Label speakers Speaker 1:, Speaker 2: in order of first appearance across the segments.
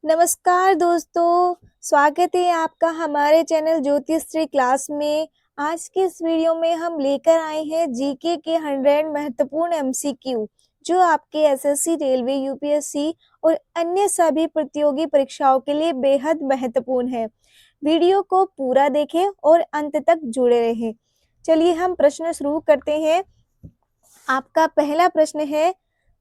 Speaker 1: नमस्कार दोस्तों, स्वागत है आपका हमारे चैनल ज्योतिश्री क्लास में। आज के इस वीडियो में हम लेकर आए हैं जीके के 100 महत्वपूर्ण एमसीक्यू जो आपके एसएससी, रेलवे, यूपीएससी और अन्य सभी प्रतियोगी परीक्षाओं के लिए बेहद महत्वपूर्ण है। वीडियो को पूरा देखें और अंत तक जुड़े रहें। चलिए हम प्रश्न शुरू करते हैं। आपका पहला प्रश्न है,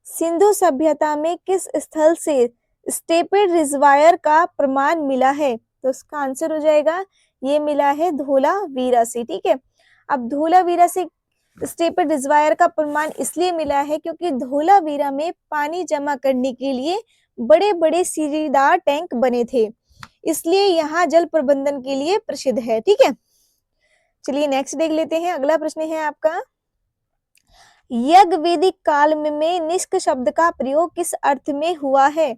Speaker 1: सिंधु सभ्यता में किस स्थल से स्टेपेड रिजर्वायर का प्रमाण मिला है? तो इसका आंसर हो जाएगा, ये मिला है धोलावीरा से। ठीक है, अब धोलावीरा से स्टेपेड रिजर्वायर का प्रमाण इसलिए मिला है क्योंकि धोलावीरा में पानी जमा करने के लिए बड़े बड़े सीढ़ीदार टैंक बने थे, इसलिए यहाँ जल प्रबंधन के लिए प्रसिद्ध है। ठीक है, चलिए नेक्स्ट देख लेते हैं। अगला प्रश्न है आपका, यज्ञ वैदिक काल में निष्क शब्द का प्रयोग किस अर्थ में हुआ है?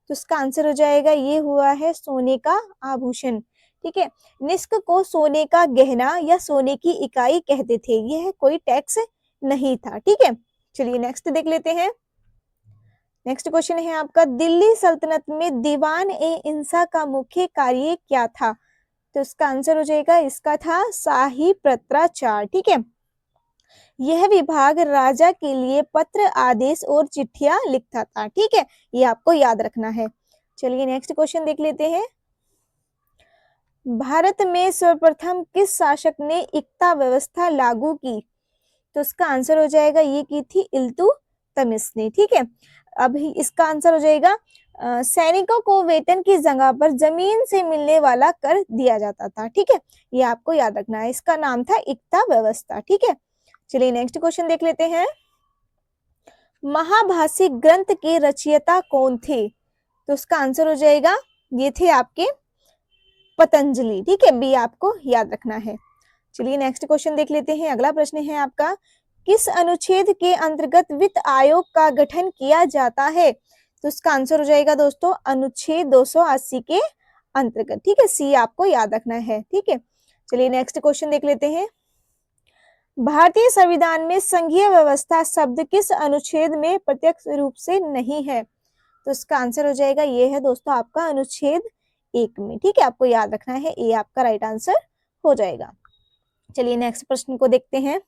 Speaker 1: तो इसका आंसर हो जाएगा, ये हुआ है सोने का आभूषण। ठीक है, निष्क को सोने का गहना या सोने की इकाई कहते थे, यह कोई टैक्स नहीं था। ठीक है, चलिए नेक्स्ट देख लेते हैं। नेक्स्ट क्वेश्चन है आपका, दिल्ली सल्तनत में दीवान ए इंसा का मुख्य कार्य क्या था? तो इसका आंसर हो जाएगा, इसका था शाही पत्राचार। ठीक है, यह विभाग राजा के लिए पत्र, आदेश और चिट्ठियां लिखता था। ठीक है, ये आपको याद रखना है। चलिए नेक्स्ट क्वेश्चन देख लेते हैं। भारत में सर्वप्रथम किस शासक ने इक्ता व्यवस्था लागू की? तो इसका आंसर हो जाएगा, ये की थी इल्तुतमिश ने। ठीक है, अभी इसका आंसर हो जाएगा, सैनिकों को वेतन की जगह पर जमीन से मिलने वाला कर दिया जाता था। ठीक है, ये आपको याद रखना है, इसका नाम था इक्ता व्यवस्था। ठीक है, चलिए नेक्स्ट क्वेश्चन देख लेते हैं। महाभाष्य ग्रंथ के रचयिता कौन थे? तो उसका आंसर हो जाएगा, ये थे आपके पतंजलि। ठीक है, बी आपको याद रखना है। चलिए नेक्स्ट क्वेश्चन देख लेते हैं। अगला प्रश्न है आपका, किस अनुच्छेद के अंतर्गत वित्त आयोग का गठन किया जाता है? तो इसका आंसर हो जाएगा दोस्तों, अनुच्छेद 280 के अंतर्गत। ठीक है, सी आपको याद रखना है। ठीक है, चलिए नेक्स्ट क्वेश्चन देख लेते हैं। भारतीय संविधान में संघीय व्यवस्था शब्द किस अनुच्छेद में प्रत्यक्ष रूप से नहीं है? तो इसका आंसर हो जाएगा, ये है दोस्तों आपका अनुच्छेद 1 में। ठीक है, आपको याद रखना है, ये आपका राइट आंसर हो जाएगा। चलिए नेक्स्ट प्रश्न को देखते हैं।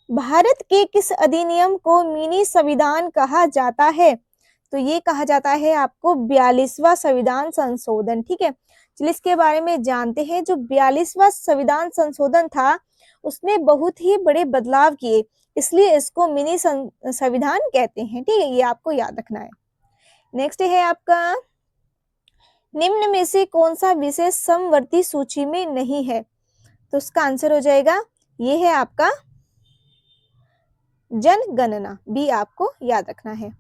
Speaker 1: भारत के किस अधिनियम को मिनी संविधान कहा जाता है? तो ये कहा जाता है आपको 42वां संविधान संशोधन। ठीक है, चलिए इसके बारे में जानते हैं। जो 42वां संविधान संशोधन था, उसने बहुत ही बड़े बदलाव किए, इसलिए इसको मिनी संविधान कहते हैं। ठीक है, ये आपको याद रखना है। नेक्स्ट है आपका, निम्न में से कौन सा विषय समवर्ती सूची में नहीं है? तो उसका आंसर हो जाएगा, ये है आपका जनगणना। बी आपको याद रखना है।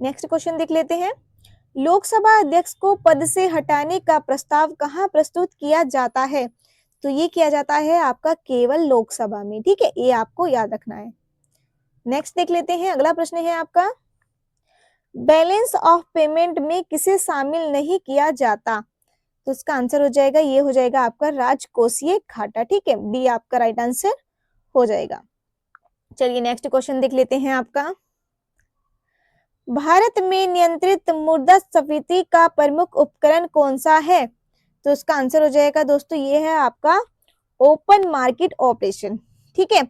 Speaker 1: नेक्स्ट क्वेश्चन देख लेते हैं। लोकसभा अध्यक्ष को पद से हटाने का प्रस्ताव कहाँ प्रस्तुत किया जाता है? तो ये किया जाता है आपका केवल लोकसभा में। ठीक है, ये आपको याद रखना है। नेक्स्ट देख लेते हैं। अगला प्रश्न है आपका, बैलेंस ऑफ पेमेंट में किसे शामिल नहीं किया जाता? तो इसका आंसर हो जाएगा, ये हो जाएगा आपका राजकोषीय घाटा। ठीक है, डी आपका राइट आंसर हो जाएगा। चलिए नेक्स्ट क्वेश्चन देख लेते हैं आपका, भारत में नियंत्रित मुद्रास्फीति का प्रमुख उपकरण कौन सा है? तो इसका आंसर हो जाएगा दोस्तों, ये है आपका ओपन मार्केट ऑपरेशन। ठीक है,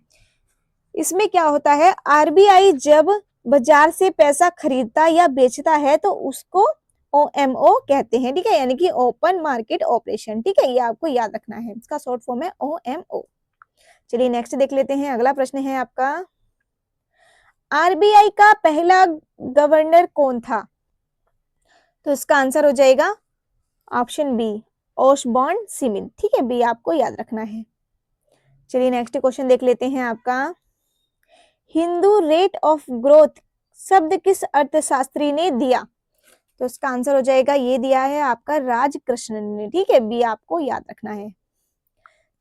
Speaker 1: इसमें क्या होता है, आरबीआई जब बाजार से पैसा खरीदता या बेचता है तो उसको ओएमओ कहते हैं। ठीक है, यानी कि ओपन मार्केट ऑपरेशन। ठीक है, ये आपको याद रखना है, इसका शॉर्ट फॉर्म है ओएमओ। चलिए नेक्स्ट देख लेते हैं। अगला प्रश्न है आपका, आरबीआई का पहला गवर्नर कौन था? तो इसका आंसर हो जाएगा ऑप्शन बी, ओसबॉर्न सिमिथ। ठीक है, बी आपको याद रखना है। चलिए नेक्स्ट क्वेश्चन देख लेते हैं आपका, हिंदू रेट ऑफ ग्रोथ शब्द किस अर्थशास्त्री ने दिया? तो इसका आंसर हो जाएगा, ये दिया है आपका राजकृष्णन ने। ठीक है, बी आपको याद रखना है।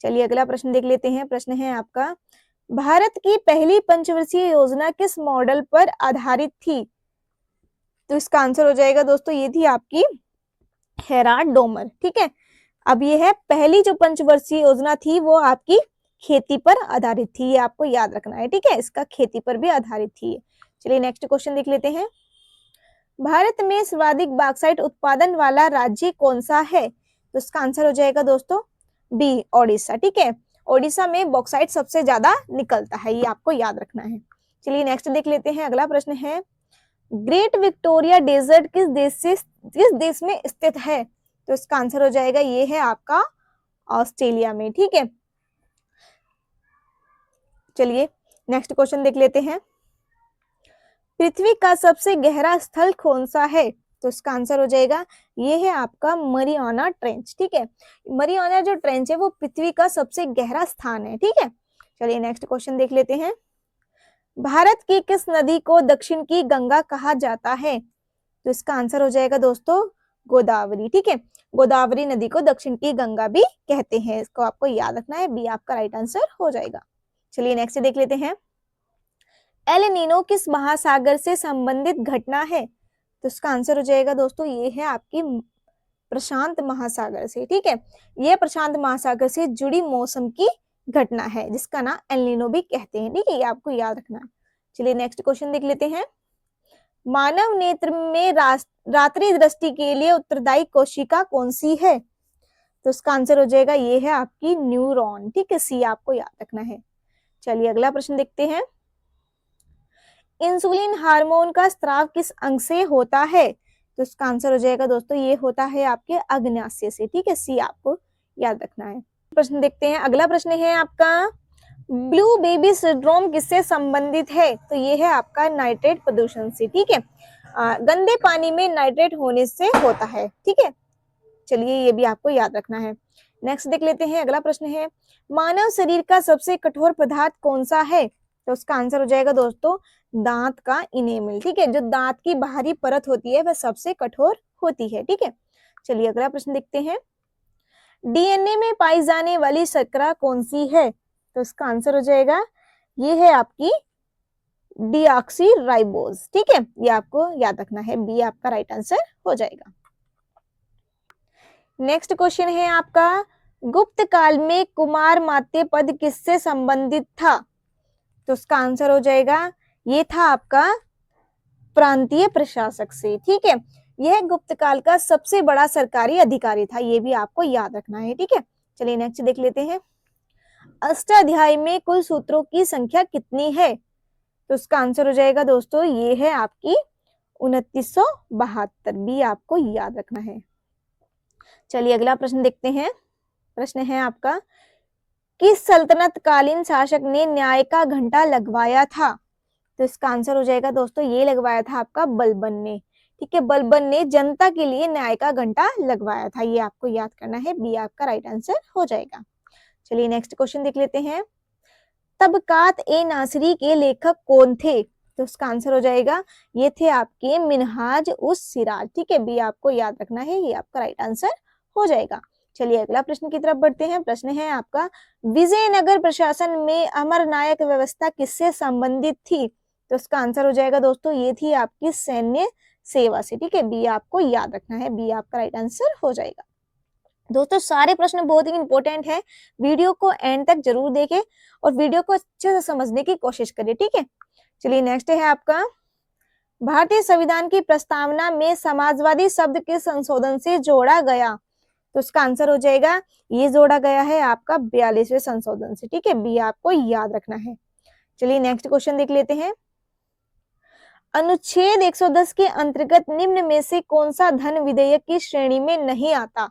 Speaker 1: चलिए अगला प्रश्न देख लेते हैं। प्रश्न है आपका, भारत की पहली पंचवर्षीय योजना किस मॉडल पर आधारित थी? तो इसका आंसर हो जाएगा दोस्तों, ये थी आपकी हेराल्ड डोमर। ठीक है, अब ये है पहली जो पंचवर्षीय योजना थी वो आपकी खेती पर आधारित थी, ये आपको याद रखना है। ठीक है, इसका खेती पर भी आधारित थी। चलिए नेक्स्ट क्वेश्चन देख लेते हैं। भारत में सर्वाधिक बॉक्साइट उत्पादन वाला राज्य कौन सा है? तो इसका आंसर हो जाएगा दोस्तों बी, ओडिशा। ठीक है, ओडिशा में बॉक्साइट सबसे ज्यादा निकलता है, ये आपको याद रखना है। चलिए नेक्स्ट देख लेते हैं। अगला प्रश्न है, ग्रेट विक्टोरिया डेजर्ट किस देश में स्थित है? तो इसका आंसर हो जाएगा, ये है आपका ऑस्ट्रेलिया में। ठीक है, चलिए नेक्स्ट क्वेश्चन देख लेते हैं। पृथ्वी का सबसे गहरा स्थल कौन सा है? तो इसका आंसर हो जाएगा, ये है आपका मरियाना ट्रेंच। ठीक है, मरियाना जो ट्रेंच है वो पृथ्वी का सबसे गहरा स्थान है। ठीक है, चलिए नेक्स्ट क्वेश्चन देख लेते हैं। भारत की किस नदी को दक्षिण की गंगा कहा जाता है? तो इसका आंसर हो जाएगा दोस्तों गोदावरी। ठीक है, गोदावरी नदी को दक्षिण की गंगा भी कहते हैं, इसको आपको याद रखना है, बी आपका राइट आंसर हो जाएगा। चलिए नेक्स्ट देख लेते हैं। एल नीनो किस महासागर से संबंधित घटना है? तो इसका आंसर हो जाएगा दोस्तों, ये है आपकी प्रशांत महासागर से। ठीक है, ये प्रशांत महासागर से जुड़ी मौसम की घटना है जिसका नाम एल नीनो भी कहते हैं। ठीक है, ये आपको याद रखना है। चलिए नेक्स्ट क्वेश्चन देख लेते हैं। मानव नेत्र में रात्रि दृष्टि के लिए उत्तरदायी कोशिका कौन सी है? तो इसका आंसर हो जाएगा, ये है आपकी न्यूरॉन। ठीक है, सी आपको याद रखना है। चलिए अगला प्रश्न देखते हैं। इंसुलिन हार्मोन का स्राव किस अंग से होता है? तो इसका आंसर हो जाएगा दोस्तों, ये होता है आपके अग्न्याशय से। ठीक है, सी आपको याद रखना है। प्रश्न देखते हैं। अगला प्रश्न है आपका, ब्लू बेबी सिंड्रोम किससे संबंधित है? तो ये है आपका नाइट्रेट प्रदूषण से। ठीक है, गंदे पानी में नाइट्रेट होने से होता है। ठीक है, चलिए ये भी आपको याद रखना है। नेक्स्ट देख लेते हैं। अगला प्रश्न है, मानव शरीर का सबसे कठोर पदार्थ कौन सा है? तो उसका आंसर हो जाएगा दोस्तों दांत का इनेमल। ठीक है, जो दांत की बाहरी परत होती है वह सबसे कठोर होती है। ठीक है, चलिए अगला प्रश्न देखते हैं। डीएनए में पाई जाने वाली शर्करा कौन सी है? तो इसका आंसर हो जाएगा, ये है आपकी डीऑक्सीराइबोज। ठीक है, ये आपको याद रखना है, बी आपका राइट आंसर हो जाएगा। नेक्स्ट क्वेश्चन है आपका, गुप्त काल में कुमार मात्य पद किससे संबंधित था? तो उसका आंसर हो जाएगा, ये था आपका प्रांतीय प्रशासक से। ठीक है, यह गुप्त काल का सबसे बड़ा सरकारी अधिकारी था, ये भी आपको याद रखना है। ठीक है, चलिए नेक्स्ट देख लेते हैं। अष्टाध्यायी में कुल सूत्रों की संख्या कितनी है? तो उसका आंसर हो जाएगा दोस्तों, ये है आपकी 2972, भी आपको याद रखना है। चलिए अगला प्रश्न देखते हैं। प्रश्न है आपका, किस सल्तनत कालीन शासक ने न्याय का घंटा लगवाया था? तो इसका आंसर हो जाएगा दोस्तों, ये लगवाया था आपका बलबन ने। ठीक है, बलबन ने जनता के लिए न्याय का घंटा लगवाया था, ये आपको याद करना है, बी आपका राइट आंसर हो जाएगा। चलिए नेक्स्ट क्वेश्चन देख लेते हैं। तबकात ए नासिरी के लेखक कौन थे? तो उसका आंसर हो जाएगा, ये थे आपके मिनहाज उस सिराज। ठीक है, बी आपको याद रखना है, ये आपका राइट आंसर हो जाएगा। चलिए अगला प्रश्न की तरफ बढ़ते हैं। प्रश्न है आपका, विजयनगर प्रशासन में अमरनायक व्यवस्था किससे संबंधित थी? तो उसका आंसर हो जाएगा दोस्तों, ये थी आपकी सैन्य सेवा से। ठीक है, बी आपको याद रखना है, बी आपका राइट आंसर हो जाएगा। दोस्तों सारे प्रश्न बहुत ही इंपॉर्टेंट है, वीडियो को एंड तक जरूर देखें और वीडियो को अच्छे से समझने की कोशिश करिए। ठीक है, चलिए नेक्स्ट है आपका, भारतीय संविधान की प्रस्तावना में समाजवादी शब्द के संशोधन से जोड़ा गया? तो उसका आंसर हो जाएगा, ये जोड़ा गया है आपका 42वें संशोधन से। ठीक है, बी आपको याद रखना है। चलिए नेक्स्ट क्वेश्चन देख लेते हैं। अनुच्छेद 110 के अंतर्गत निम्न में से कौन सा धन विधेयक की श्रेणी में नहीं आता?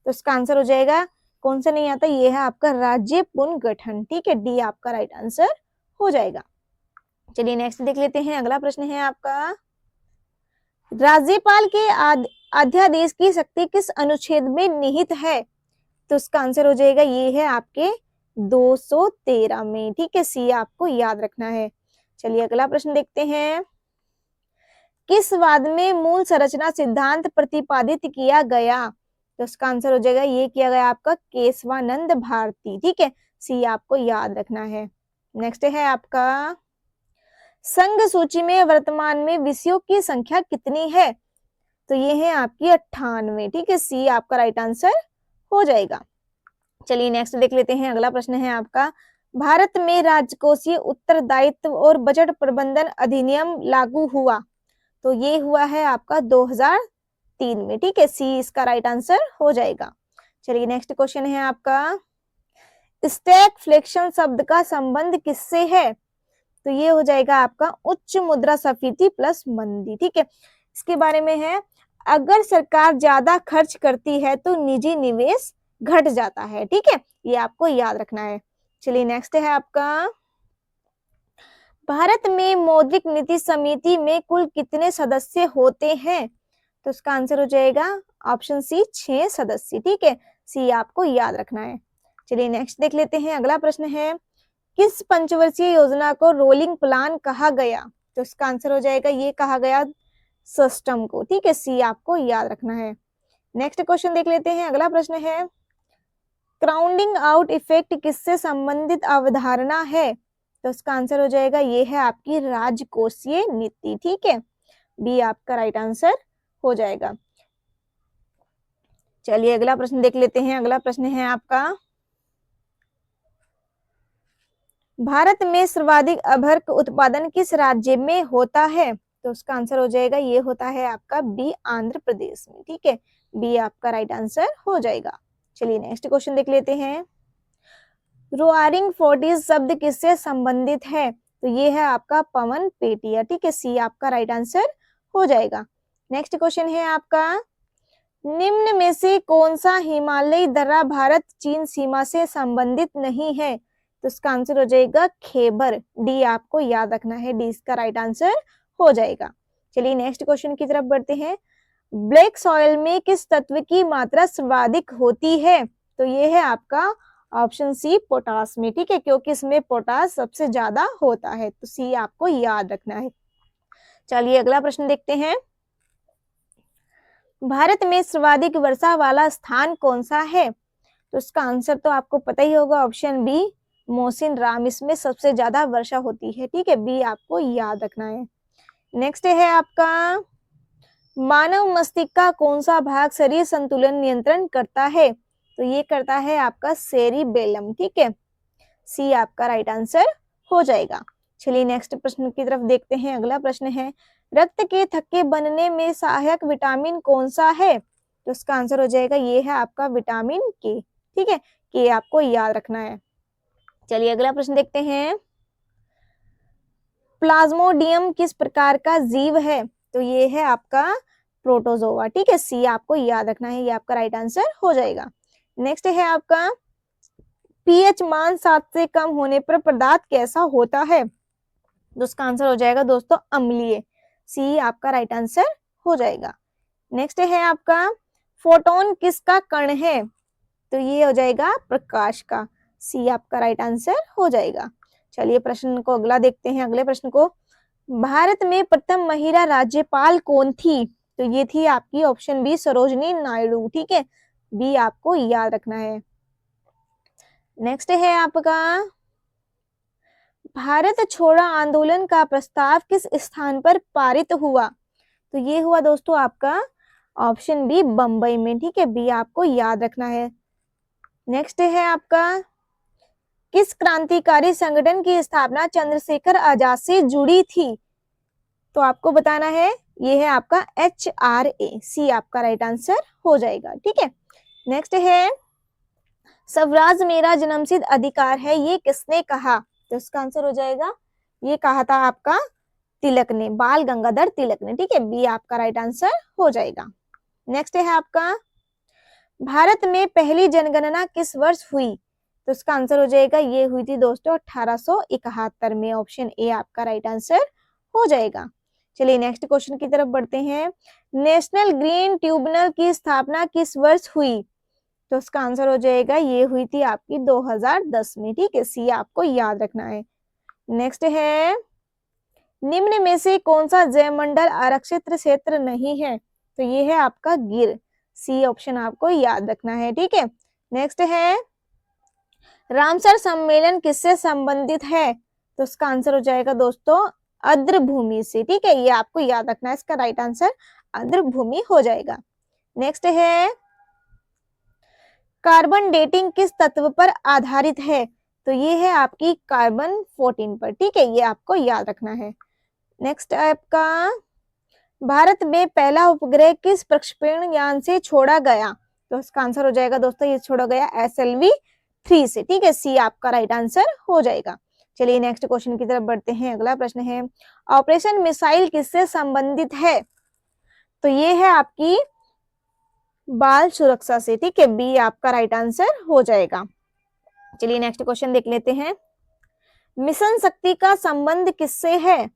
Speaker 1: तो उसका आंसर हो जाएगा, कौन सा नहीं आता, ये है आपका राज्य पुनर्गठन। ठीक है, डी आपका राइट आंसर हो जाएगा। चलिए नेक्स्ट देख लेते हैं। अगला प्रश्न है आपका, राज्यपाल के अध्यादेश की शक्ति किस अनुच्छेद में निहित है? तो उसका आंसर हो जाएगा, ये है आपके 213 में। ठीक है, सी आपको याद रखना है। चलिए अगला प्रश्न देखते हैं। किस वाद में मूल संरचना सिद्धांत प्रतिपादित किया गया? तो उसका आंसर हो जाएगा, ये किया गया आपका केशवानंद भारती। ठीक है, सी आपको याद रखना है। नेक्स्ट है आपका, संघ सूची में वर्तमान में विषयों की संख्या कितनी है? तो ये है आपकी 98। ठीक है, सी आपका राइट आंसर हो जाएगा। चलिए नेक्स्ट देख लेते हैं। अगला प्रश्न है आपका, भारत में राजकोषीय उत्तरदायित्व और बजट प्रबंधन अधिनियम लागू हुआ? तो ये हुआ है आपका 2003 में, ठीक है, सी इसका राइट आंसर हो जाएगा। चलिए नेक्स्ट क्वेश्चन है आपका, स्टैगफ्लेशन शब्द का संबंध किससे है? तो ये हो जाएगा आपका उच्च मुद्रास्फीति प्लस मंदी, ठीक है, इसके बारे में है। अगर सरकार ज्यादा खर्च करती है तो निजी निवेश घट जाता है, ठीक है, ये आपको याद रखना है। चलिए नेक्स्ट है आपका, भारत में मौद्रिक नीति समिति में कुल कितने सदस्य होते हैं? तो इसका आंसर हो जाएगा ऑप्शन सी 6 सदस्य, ठीक है, सी आपको याद रखना है। चलिए नेक्स्ट देख लेते हैं, अगला प्रश्न है, किस पंचवर्षीय योजना को रोलिंग प्लान कहा गया? तो इसका आंसर हो जाएगा, ये कहा गया सिस्टम को, ठीक है, सी आपको याद रखना है। नेक्स्ट क्वेश्चन देख लेते हैं, अगला प्रश्न है, क्राउडिंग आउट इफेक्ट किससे संबंधित अवधारणा है? तो इसका आंसर हो जाएगा, ये है आपकी राजकोषीय नीति, ठीक है, बी आपका राइट आंसर हो जाएगा। चलिए अगला प्रश्न देख लेते हैं, अगला प्रश्न है आपका, भारत में सर्वाधिक अभ्रक उत्पादन किस राज्य में होता है? तो उसका आंसर हो जाएगा, ये होता है आपका बी आंध्र प्रदेश में, ठीक है, बी आपका राइट आंसर हो जाएगा। चलिए नेक्स्ट क्वेश्चन देख लेते हैं, रोआरिंग फोर्टिस शब्द किससे संबंधित है? तो ये है आपका पवन पेटिया, ठीक है, सी आपका राइट आंसर हो जाएगा। नेक्स्ट क्वेश्चन है आपका, निम्न में से कौन सा हिमालयी दर्रा भारत चीन सीमा से संबंधित नहीं है? तो इसका आंसर हो जाएगा खेबर, डी आपको याद रखना है, डी इसका राइट आंसर हो जाएगा। चलिए नेक्स्ट क्वेश्चन की तरफ बढ़ते हैं, ब्लैक सॉइल में किस तत्व की मात्रा सर्वाधिक होती है? तो ये है आपका ऑप्शन सी पोटास में, ठीक है, क्योंकि इसमें पोटास सबसे ज्यादा होता है, तो सी आपको याद रखना है। चलिए अगला प्रश्न देखते हैं, भारत में सर्वाधिक वर्षा वाला स्थान कौन सा है? तो इसका आंसर तो आपको पता ही होगा, ऑप्शन बी मोसिन राम, इसमें सबसे ज्यादा वर्षा होती है, ठीक है, बी आपको याद रखना है। नेक्स्ट है आपका, मानव मस्तिष्क का कौन सा भाग शरीर संतुलन नियंत्रण करता है? तो ये करता है आपका सेरिबेलम, ठीक है, सी आपका राइट आंसर हो जाएगा। चलिए नेक्स्ट प्रश्न की तरफ देखते हैं, अगला प्रश्न है, रक्त के थक्के बनने में सहायक विटामिन कौन सा है? तो इसका आंसर हो जाएगा, ये है आपका विटामिन के, ठीक है, के आपको याद रखना है। चलिए अगला प्रश्न देखते हैं, प्लाज्मोडियम किस प्रकार का जीव है? तो ये है आपका प्रोटोजोआ, ठीक है, सी आपको याद रखना है, ये आपका राइट आंसर हो जाएगा। नेक्स्ट है आपका, पीएच मान 7 से कम होने पर पदार्थ कैसा होता है? तो उसका आंसर हो जाएगा दोस्तों अम्लीय, सी आपका राइट आंसर हो जाएगा। नेक्स्ट है आपका, फोटोन किसका कण है? तो ये हो जाएगा प्रकाश का, सी आपका राइट आंसर हो जाएगा। चलिए प्रश्न को अगला देखते हैं, अगले प्रश्न को, भारत में प्रथम महिला राज्यपाल कौन थी? तो ये थी आपकी ऑप्शन बी सरोजनी नायडू, ठीक है, बी आपको याद रखना है। नेक्स्ट है आपका, भारत छोड़ो आंदोलन का प्रस्ताव किस स्थान पर पारित हुआ? तो ये हुआ दोस्तों आपका ऑप्शन बी बंबई में, ठीक है, बी आपको याद रखना है। नेक्स्ट है आपका, किस क्रांतिकारी संगठन की स्थापना चंद्रशेखर आजाद से जुड़ी थी? तो आपको बताना है, ये है आपका HRA, सी आपका राइट आंसर हो जाएगा, ठीक है। नेक्स्ट है, स्वराज मेरा जन्मसिद्ध अधिकार है, ये किसने कहा? तो इसका आंसर हो जाएगा, ये कहा था आपका तिलक ने, बाल गंगाधर तिलक ने, ठीक है, बी आपका राइट आंसर हो जाएगा। नेक्स्ट है आपका, भारत में पहली जनगणना किस वर्ष हुई? तो इसका आंसर हो जाएगा, ये हुई थी दोस्तों 1871 में, ऑप्शन ए आपका राइट आंसर हो जाएगा। चलिए नेक्स्ट क्वेश्चन की तरफ बढ़ते हैं, नेशनल ग्रीन ट्रिब्यूनल की स्थापना किस वर्ष हुई? तो उसका आंसर हो जाएगा, ये हुई थी आपकी 2010 में, ठीक है, सी आपको याद रखना है। नेक्स्ट है, निम्न में से कौन सा जैवमंडल आरक्षित क्षेत्र नहीं है? तो ये है आपका गिर, सी ऑप्शन आपको याद रखना है, ठीक है। नेक्स्ट है, रामसर सम्मेलन किससे संबंधित है? तो उसका आंसर हो जाएगा दोस्तों आर्द्र भूमि से, ठीक है, ये आपको याद रखना है, इसका राइट आंसर आर्द्र भूमि हो जाएगा। नेक्स्ट है, कार्बन डेटिंग किस तत्व पर आधारित है? तो ये है आपकी कार्बन 14 पर, ठीक है, ये आपको याद रखना है। नेक्स्ट आपका, भारत में पहला उपग्रह किस प्रक्षेपण यान से छोड़ा गया? तो इसका आंसर हो जाएगा दोस्तों, ये छोड़ा गया SLV-3 से। ठीक है, सी आपका राइट आंसर हो जाएगा। चलिए नेक्स्ट क्वेश्चन की तरफ बढ़ते हैं। अगला प्रश्न है, ऑपरेशन मिसाइल किससे संबंधित है? तो ये है आपकी बाल सुरक्षा से। ठीक है, बी आपका राइट आंसर हो जाएगा। चलिए नेक्स्ट क्वेश्चन देख लेते हैं। मिशन शक्ति का संबंध किससे है?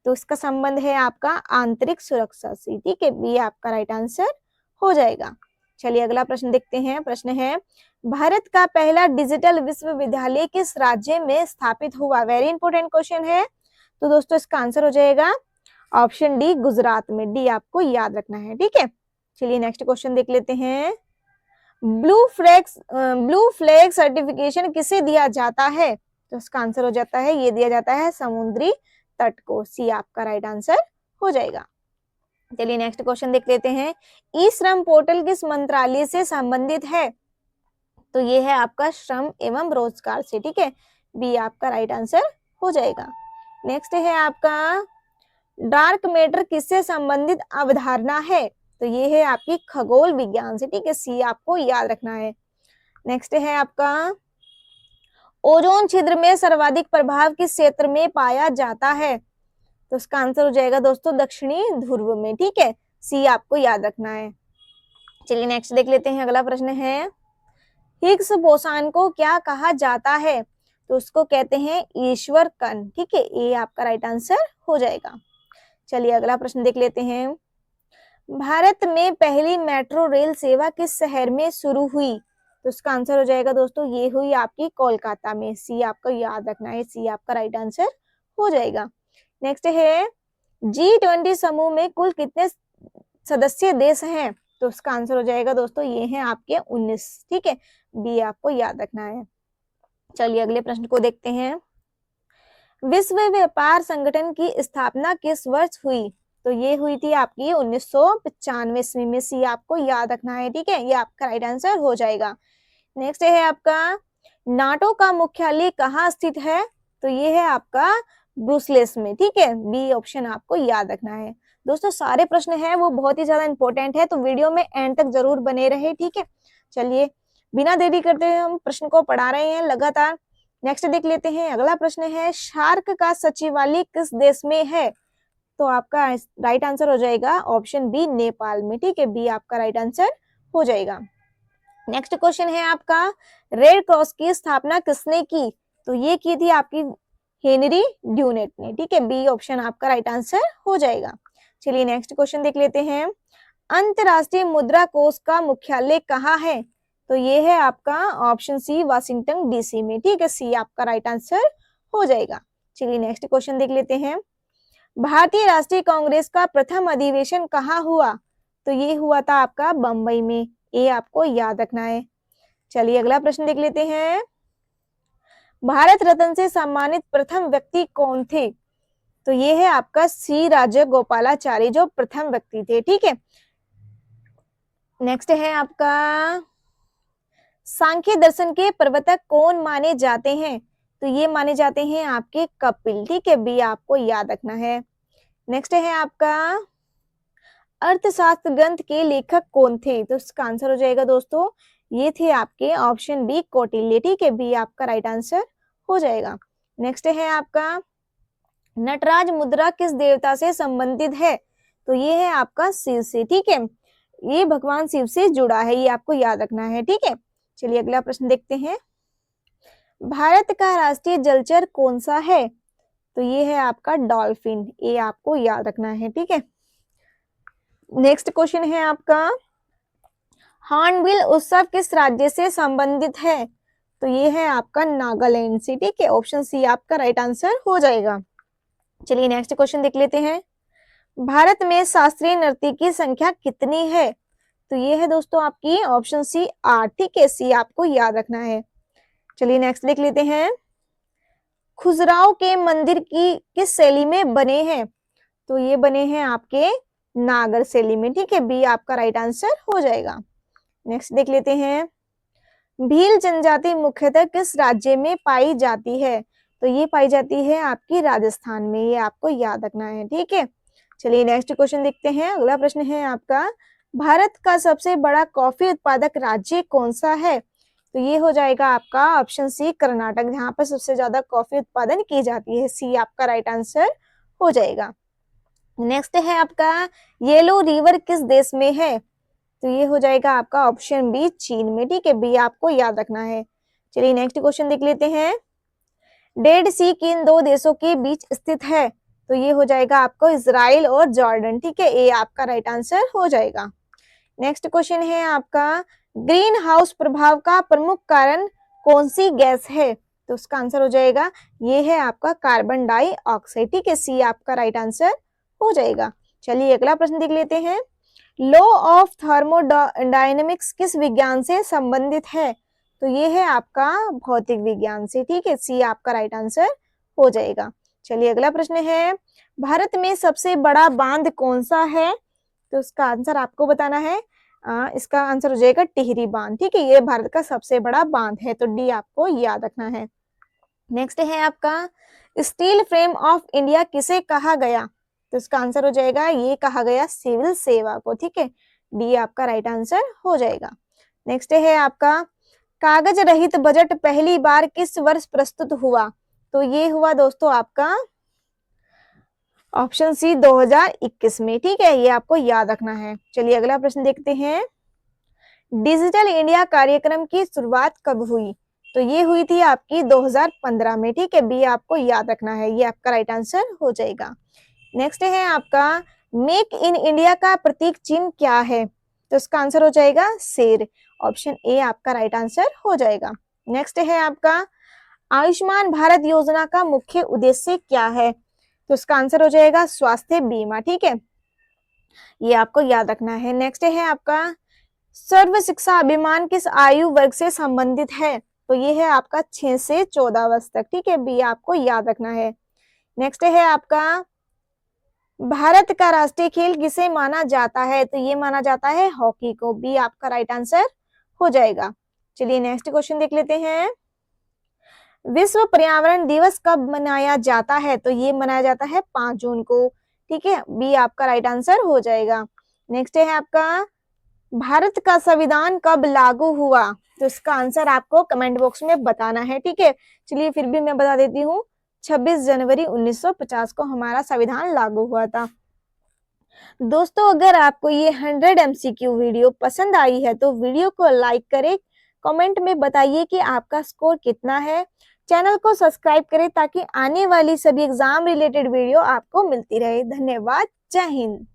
Speaker 1: तो इसका संबंध है आपका आंतरिक सुरक्षा से। ठीक है, बी आपका राइट आंसर हो जाएगा। चलिए अगला प्रश्न देखते हैं। प्रश्न है, भारत का पहला डिजिटल विश्वविद्यालय किस राज्य में स्थापित हुआ? वेरी इंपॉर्टेंट क्वेश्चन है। तो दोस्तों इसका आंसर हो जाएगा ऑप्शन डी, गुजरात में। डी आपको याद रखना है। ठीक है, चलिए नेक्स्ट क्वेश्चन देख लेते हैं। ब्लू फ्लैग सर्टिफिकेशन किसे दिया जाता है? तो इसका आंसर हो जाता है, ये दिया जाता है समुद्री तट को। सी आपका राइट आंसर हो जाएगा। चलिए नेक्स्ट क्वेश्चन देख लेते हैं। ई श्रम पोर्टल किस मंत्रालय से संबंधित है? तो ये है आपका श्रम एवं रोजगार से। ठीक है, बी आपका राइट आंसर हो जाएगा। नेक्स्ट है आपका, डार्क मैटर किससे संबंधित अवधारणा है? तो ये है आपकी खगोल विज्ञान से। ठीक है, सी आपको याद रखना है। नेक्स्ट है आपका, ओजोन छिद्र में सर्वाधिक प्रभाव किस क्षेत्र में पाया जाता है? तो इसका आंसर हो जाएगा दोस्तों दक्षिणी ध्रुव में। ठीक है, सी आपको याद रखना है। चलिए नेक्स्ट देख लेते हैं। अगला प्रश्न है, हिग्स बोसान को क्या कहा जाता है? तो उसको कहते हैं ईश्वर कण। ठीक है, ये आपका राइट आंसर हो जाएगा। चलिए अगला प्रश्न देख लेते हैं। भारत में पहली मेट्रो रेल सेवा किस शहर में शुरू हुई? तो इसका आंसर हो जाएगा दोस्तों, ये हुई आपकी कोलकाता में। सी आपको याद रखना है, सी आपका राइट आंसर हो जाएगा। नेक्स्ट है, G20 समूह में कुल कितने सदस्य देश हैं? तो उसका आंसर हो जाएगा दोस्तों, ये हैं आपके 19। ठीक है, बी आपको याद रखना है। चलिए अगले प्रश्न को देखते हैं। विश्व व्यापार संगठन की स्थापना किस वर्ष हुई? तो ये हुई थी आपकी 1995 ईस्वी में। सी आपको याद रखना है। ठीक है, ये आपका राइट आंसर हो जाएगा। नेक्स्ट है आपका, नाटो का मुख्यालय कहाँ स्थित है? तो ये है आपका ब्रुसेल्स में। ठीक है, बी ऑप्शन आपको याद रखना है। दोस्तों सारे प्रश्न हैं वो बहुत ही ज्यादा इंपॉर्टेंट है, तो वीडियो में एंड तक जरूर बने रहे। ठीक है, चलिए बिना देरी करते हुए हम प्रश्न को पढ़ा रहे हैं लगातार। नेक्स्ट देख लेते हैं। अगला प्रश्न है, सार्क का सचिवालय किस देश में है? तो आपका राइट आंसर हो जाएगा ऑप्शन बी, नेपाल में। ठीक है, बी आपका राइट आंसर हो जाएगा। नेक्स्ट क्वेश्चन है आपका, रेड क्रॉस की स्थापना किसने की? तो ये की थी आपकी हेनरी ड्यूनेट ने। ठीक है, बी ऑप्शन आपका राइट आंसर हो जाएगा। चलिए नेक्स्ट क्वेश्चन देख लेते हैं। अंतरराष्ट्रीय मुद्रा कोष का मुख्यालय कहाँ है? तो ये है आपका ऑप्शन सी, वाशिंगटन DC में। ठीक है, सी आपका राइट आंसर हो जाएगा। चलिए नेक्स्ट क्वेश्चन देख लेते हैं। भारतीय राष्ट्रीय कांग्रेस का प्रथम अधिवेशन कहाँ हुआ? तो ये हुआ था आपका बंबई में। ये आपको याद रखना है। चलिए अगला प्रश्न देख लेते हैं। भारत रत्न से सम्मानित प्रथम व्यक्ति कौन थे? तो ये है आपका सी, राजगोपालाचारी, जो प्रथम व्यक्ति थे। ठीक है, नेक्स्ट है आपका, सांख्य दर्शन के प्रवर्तक कौन माने जाते हैं? तो ये माने जाते हैं आपके कपिल। ठीक है, बी आपको याद रखना है। नेक्स्ट है आपका, अर्थशास्त्र ग्रंथ के लेखक कौन थे? तो इसका आंसर हो जाएगा दोस्तों, ये थे आपके ऑप्शन बी, कौटिल्य। ठीक है, बी आपका राइट आंसर हो जाएगा। नेक्स्ट है आपका, नटराज मुद्रा किस देवता से संबंधित है? तो ये है आपका शिव से। ठीक है, ये भगवान शिव से जुड़ा है, ये आपको याद रखना है। ठीक है, चलिए अगला प्रश्न देखते हैं। भारत का राष्ट्रीय जलचर कौन सा है? तो ये है आपका डॉल्फिन। ये आपको याद रखना है। ठीक है, नेक्स्ट क्वेश्चन है आपका, हॉर्नबिल उत्सव किस राज्य से संबंधित है? तो ये है आपका नागालैंड से। ठीक है, ऑप्शन सी आपका राइट आंसर हो जाएगा। चलिए नेक्स्ट क्वेश्चन देख लेते हैं। भारत में शास्त्रीय नृत्य की संख्या कितनी है? तो ये है दोस्तों आपकी ऑप्शन सी, 8। ठीक है, सी आपको याद रखना है। चलिए नेक्स्ट देख लेते हैं। खजुराहो के मंदिर की किस शैली में बने हैं? तो ये बने हैं आपके नागर शैली में। ठीक है, बी आपका राइट आंसर हो जाएगा। नेक्स्ट देख लेते हैं। भील जनजाति मुख्यतः किस राज्य में पाई जाती है? तो ये पाई जाती है आपकी राजस्थान में। ये आपको याद रखना है। ठीक है, चलिए नेक्स्ट क्वेश्चन देखते हैं। अगला प्रश्न है आपका, भारत का सबसे बड़ा कॉफी उत्पादक राज्य कौन सा है? तो ये हो जाएगा आपका ऑप्शन सी कर्नाटक, जहाँ पर सबसे ज्यादा कॉफी उत्पादन की जाती है। सी आपका राइट आंसर हो जाएगा। नेक्स्ट है आपका, येलो रिवर किस देश में है? तो ये हो जाएगा आपका ऑप्शन बी चीन में। ठीक है, बी आपको याद रखना है। चलिए नेक्स्ट क्वेश्चन देख लेते हैं। डेड सी किन दो देशों के बीच स्थित है? तो ये हो जाएगा आपको इजराइल और जॉर्डन। ठीक है, ए आपका राइट आंसर हो जाएगा। नेक्स्ट क्वेश्चन है आपका, ग्रीन हाउस प्रभाव का प्रमुख कारण कौन सी गैस है? तो उसका आंसर हो जाएगा, ये है आपका कार्बन डाइऑक्साइड। ठीक है, सी आपका राइट आंसर हो जाएगा। चलिए अगला प्रश्न देख लेते हैं। लॉ ऑफ थर्मोडायनेमिक्स किस विज्ञान से संबंधित है? तो ये है आपका भौतिक विज्ञान से। ठीक है, सी आपका राइट आंसर हो जाएगा। चलिए अगला प्रश्न है, भारत में सबसे बड़ा बांध कौन सा है? तो उसका आंसर आपको बताना है। इसका आंसर हो जाएगा टिहरी बांध। ठीक है, ये भारत का सबसे बड़ा बांध है, तो डी आपको याद रखना है। नेक्स्ट है आपका, स्टील फ्रेम ऑफ इंडिया किसे कहा गया? तो इसका आंसर हो जाएगा, ये कहा गया सिविल सेवा को। ठीक है, डी आपका राइट आंसर हो जाएगा। नेक्स्ट है आपका, कागज रहित बजट पहली बार किस वर्ष प्रस्तुत हुआ? तो ये हुआ दोस्तों आपका ऑप्शन सी 2021 में। ठीक है, ये आपको याद रखना है। चलिए अगला प्रश्न देखते हैं। डिजिटल इंडिया कार्यक्रम की शुरुआत कब हुई? तो ये हुई थी आपकी 2015 में। ठीक है, बी आपको याद रखना है, ये आपका राइट आंसर हो जाएगा। नेक्स्ट है आपका, मेक इन इंडिया का प्रतीक चिन्ह क्या है? तो इसका आंसर हो जाएगा शेर। ऑप्शन ए आपका राइट आंसर हो जाएगा। नेक्स्ट है आपका, आयुष्मान भारत योजना का मुख्य उद्देश्य क्या है? तो इसका आंसर हो जाएगा स्वास्थ्य बीमा। ठीक है, ये आपको याद रखना है। नेक्स्ट है आपका, सर्व शिक्षा अभियान किस आयु वर्ग से संबंधित है? तो ये है आपका 6 से 14 वर्ष तक। ठीक है, बी आपको याद रखना है। नेक्स्ट है आपका, भारत का राष्ट्रीय खेल किसे माना जाता है? तो ये माना जाता है हॉकी को। बी आपका राइट आंसर हो जाएगा। चलिए नेक्स्ट क्वेश्चन देख लेते हैं। विश्व पर्यावरण दिवस कब मनाया जाता है? तो ये मनाया जाता है 5 जून को। ठीक है, बी आपका राइट आंसर हो जाएगा। नेक्स्ट है आपका, भारत का संविधान कब लागू हुआ? तो इसका आंसर आपको कमेंट बॉक्स में बताना है। ठीक है, चलिए फिर भी मैं बता देती हूँ, 26 जनवरी 1950 को हमारा संविधान लागू हुआ था। दोस्तों अगर आपको ये 100 MCQ वीडियो पसंद आई है तो वीडियो को लाइक करें, कमेंट में बताइए कि आपका स्कोर कितना है। चैनल को सब्सक्राइब करें ताकि आने वाली सभी एग्जाम रिलेटेड वीडियो आपको मिलती रहे। धन्यवाद। जय हिंद।